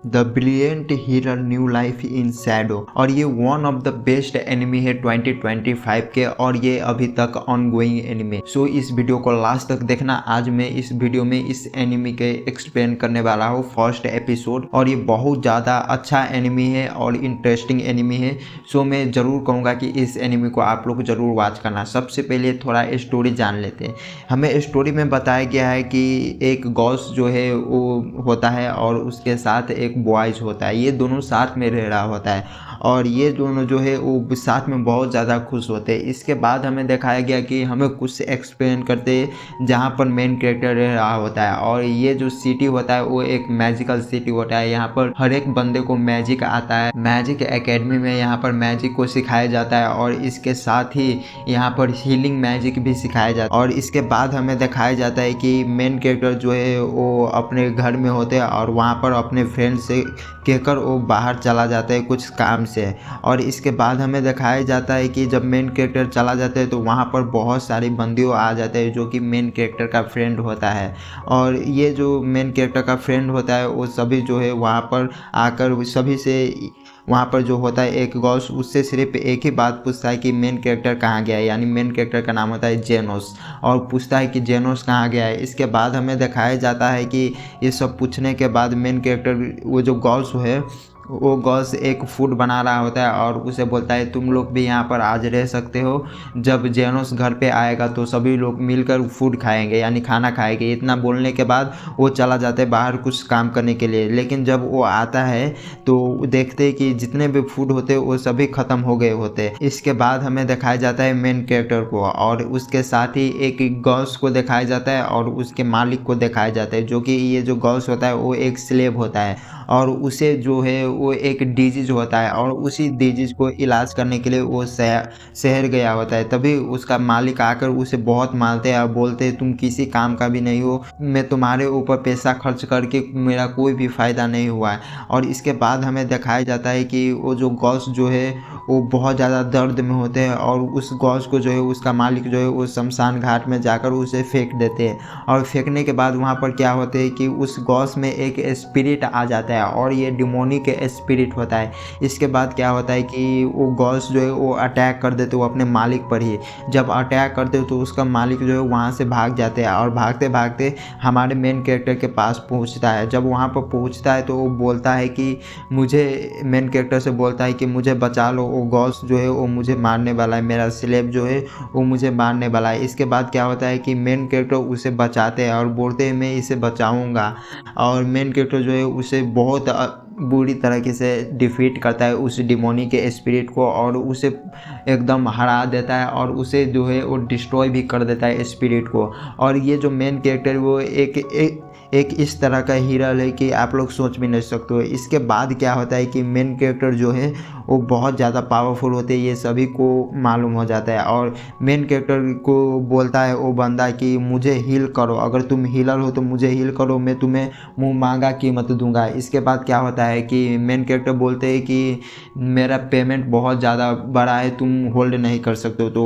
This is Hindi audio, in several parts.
The brilliant hero new life in Shadow. और ये one of the best enemy है 2025 के, और ये अभी तक ऑनगोइंग एनिमी। सो इस वीडियो को लास्ट तक देखना। आज मैं इस वीडियो में इस एनिमी के एक्सप्लेन करने वाला हूँ फर्स्ट एपिसोड, और ये बहुत ज़्यादा अच्छा एनिमी है और इंटरेस्टिंग एनिमी है। सो मैं ज़रूर कहूँगा कि इस एनिमी को आप लोग ज़रूर वॉच करना। सबसे पहले थोड़ा स्टोरी जान लेते हैं। हमें स्टोरी में बताया गया है कि एक गॉस जो है वो होता है और उसके साथ एक बॉयज होता है। ये दोनों साथ में रह रहा होता है और ये दोनों जो है वो साथ में बहुत ज़्यादा खुश होते हैं। इसके बाद हमें दिखाया गया कि हमें कुछ एक्सप्लेन करते हैं जहाँ पर मेन कैरेक्टर रह रहा होता है, और ये जो सिटी होता है वो एक मैजिकल सिटी होता है। यहाँ पर हर एक बंदे को मैजिक आता है। मैजिक एकेडमी में यहाँ पर मैजिक को सिखाया जाता है, और इसके साथ ही यहाँ पर हीलिंग मैजिक भी सिखाया जाता है। और इसके बाद हमें दिखाया जाता है कि मेन कैरेक्टर जो है वो अपने घर में होते हैं और वहाँ पर अपने फ्रेंड से कहकर वो बाहर चला जाता है कुछ काम से। और इसके बाद हमें दिखाया जाता है कि जब मेन कैरेक्टर चला जाता है तो वहाँ पर बहुत सारी बंदियों आ जाते हैं जो कि मेन कैरेक्टर का फ्रेंड होता है। और ये जो मेन कैरेक्टर का फ्रेंड होता है वो सभी जो है वहाँ पर आकर सभी से वहाँ पर जो होता है एक गॉस उससे सिर्फ एक ही बात पूछता है कि मेन कैरेक्टर कहाँ गया है। यानी मेन कैरेक्टर का नाम होता है जेनोस, और पूछता है कि जेनोस कहाँ गया है। इसके बाद हमें दिखाया जाता है कि ये सब पूछने के बाद मेन कैरेक्टर वो जो गॉस है वो गॉस एक फूड बना रहा होता है और उसे बोलता है तुम लोग भी यहाँ पर आज रह सकते हो। जब जेनोस घर पे आएगा तो सभी लोग मिलकर फूड खाएंगे, यानी खाना खाएंगे। इतना बोलने के बाद वो चला जाता है बाहर कुछ काम करने के लिए। लेकिन जब वो आता है तो देखते हैं कि जितने भी फूड होते हैं वो सभी ख़त्म हो गए होते हैं। इसके बाद हमें दिखाया जाता है मेन कैरेक्टर को, और उसके साथ ही एक गॉस को दिखाया जाता है और उसके मालिक को दिखाया जाता है, जो कि ये जो गॉस होता है वो एक स्लेव होता है और उसे जो है वो एक डिजीज होता है, और उसी डिजीज को इलाज करने के लिए वो शहर गया होता है। तभी उसका मालिक आकर उसे बहुत मारते हैं और बोलते हैं तुम किसी काम का भी नहीं हो, मैं तुम्हारे ऊपर पैसा खर्च करके मेरा कोई भी फ़ायदा नहीं हुआ है। और इसके बाद हमें दिखाया जाता है कि वो जो गॉस जो है वो बहुत ज़्यादा दर्द में होते हैं, और उस गॉस को जो है उसका मालिक जो है वो शमशान घाट में जाकर उसे फेंक देते हैं। और फेंकने के बाद वहाँ पर क्या होते हैं कि उस गॉस में एक स्पिरिट आ जाता है, और ये डिमोनिक स्पिरिट होता है। इसके बाद क्या होता है कि वो गॉस जो है वो अटैक कर देते वो अपने मालिक पर ही। जब अटैक करते तो उसका मालिक जो है वहाँ से भाग जाते हैं, और भागते भागते हमारे मेन कैरेक्टर के पास पहुँचता है। जब वहाँ पर पहुँचता है तो वो बोलता है कि मुझे मेन कैरेक्टर से बोलता है कि मुझे बचा लो, वो गॉस जो है वो मुझे मारने वाला है, मेरा स्लेव जो है वो मुझे मारने वाला है। इसके बाद क्या होता है कि मेन कैरेक्टर उसे बचाते हैं और बोलते हैं मैं इसे बचाऊंगा। और मेन कैरेक्टर जो है उसे बहुत बुरी तरीके से डिफीट करता है उस डिमोनी के स्पिरिट को, और उसे एकदम हरा देता है और उसे जो है वो डिस्ट्रॉय भी कर देता है स्पिरिट को। और ये जो मेन कैरेक्टर वो एक इस तरह का हीरो है कि आप लोग सोच भी नहीं सकते हो। इसके बाद क्या होता है कि मेन कैरेक्टर जो है वो बहुत ज़्यादा पावरफुल होते हैं, ये सभी को मालूम हो जाता है। और मेन कैरेक्टर को बोलता है वो बंदा कि मुझे हील करो, अगर तुम हीलर हो तो मुझे हील करो, मैं तुम्हें मुँह मांगा कीमत दूंगा। इसके बाद क्या होता है कि मेन कैरेक्टर बोलते हैं कि मेरा पेमेंट बहुत ज़्यादा बड़ा है, तुम होल्ड नहीं कर सकते हो। तो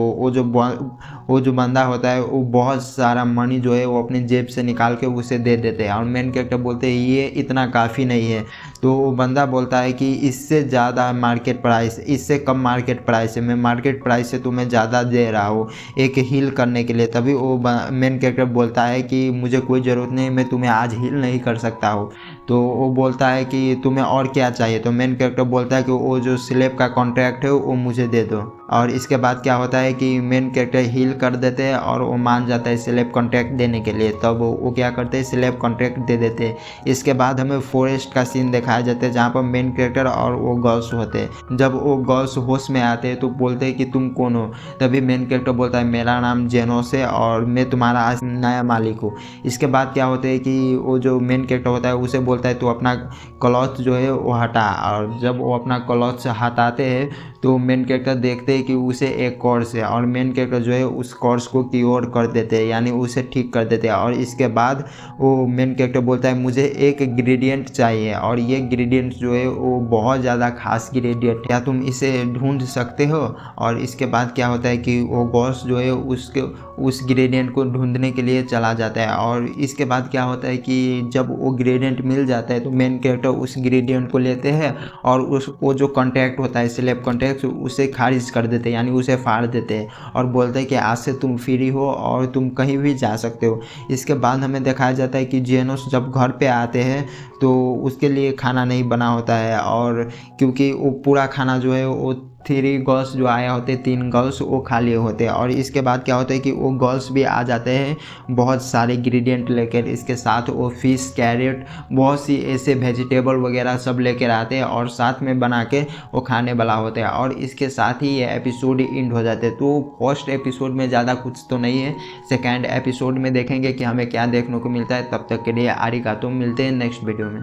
वो जो बंदा होता है वो बहुत सारा मनी जो है वो अपनी जेब से निकाल के उसे दे देते हैं, और मेन कैरेक्टर बोलते हैं ये इतना काफ़ी नहीं है। तो वो बंदा बोलता है कि इससे ज़्यादा मार्केट प्राइस, इससे कम मार्केट प्राइस है, मैं मार्केट प्राइस से तुम्हें ज़्यादा दे रहा हूँ एक हील करने के लिए। तभी वो मेन कैरेक्टर बोलता है कि मुझे कोई ज़रूरत नहीं, मैं तुम्हें आज हील नहीं कर सकता हूँ। तो वो बोलता है कि तुम्हें और क्या चाहिए। तो मेन कैरेक्टर बोलता है कि वो जो स्लेब का कॉन्ट्रैक्ट है वो मुझे दे दो। और इसके बाद क्या होता है कि मेन कैरेक्टर हील कर देते हैं और वो मान जाता है स्लेब कॉन्ट्रैक्ट देने के लिए। तब वो क्या करते हैं स्लेब कॉन्ट्रैक्ट दे देते हैं। इसके बाद हमें फॉरेस्ट का सीन दिखाया जाता है जहाँ पर मेन कैरेक्टर और वो गॉस होते हैं। जब वो गॉस होश में आते हैं तो बोलते हैं कि तुम कौन हो। तभी मेन कैरेक्टर बोलता है मेरा नाम जेनोस है और मैं तुम्हारा आज नया मालिक हूँ। इसके बाद क्या होता है कि वो जो मेन कैरेक्टर होता है उसे बोलता है तो अपना क्लॉथ जो है वो हटा। और जब वो अपना क्लॉथ हटाते हैं तो मेन कैरेक्टर देखते हैं कि उसे एक कॉर्स है, और मेन कैरेक्टर जो है उस कॉर्स को क्योर कर देते हैं, यानी उसे ठीक कर देते हैं। और इसके बाद वो मेन कैरेक्टर बोलता है मुझे एक ग्रेडियंट चाहिए, और ये ग्रेडियंट जो है वो बहुत ज़्यादा खास ग्रेडियंट, क्या तुम इसे ढूंढ सकते हो। और इसके बाद क्या होता है कि वो गॉस जो है उस ग्रेडियंट को ढूंढने के लिए चला जाता है। और इसके बाद क्या होता है कि जब वो ग्रेडियंट मिल मिल जाता है तो मेन कैरेक्टर उस इंग्रेडिएंट को लेते हैं और उस वो जो कॉन्ट्रैक्ट होता है स्लेब कॉन्ट्रैक्ट उसे खारिज कर देते हैं, यानी उसे फाड़ देते हैं और बोलते हैं कि आज से तुम फ्री हो और तुम कहीं भी जा सकते हो। इसके बाद हमें दिखाया जाता है कि जेनोस जब घर पे आते हैं तो उसके लिए खाना नहीं बना होता है, और क्योंकि वो पूरा खाना जो है वो 3 गर्ल्स जो आया होते 3 गर्ल्स वो खा लिए होते हैं। और इसके बाद क्या होता है कि वो गर्ल्स भी आ जाते हैं बहुत सारे इंग्रेडिएंट लेकर, इसके साथ वो फिश कैरेट बहुत सी ऐसे वेजिटेबल वगैरह सब लेकर आते हैं और साथ में बना के वो खाने वाला होते हैं। और इसके साथ ही ये एपिसोड इंड हो जाते हैं। तो फर्स्ट एपिसोड में ज़्यादा कुछ तो नहीं है, सेकेंड एपिसोड में देखेंगे कि हमें क्या देखने को मिलता है। तब तक के लिए आरिगातो, मिलते हैं नेक्स्ट वीडियो में।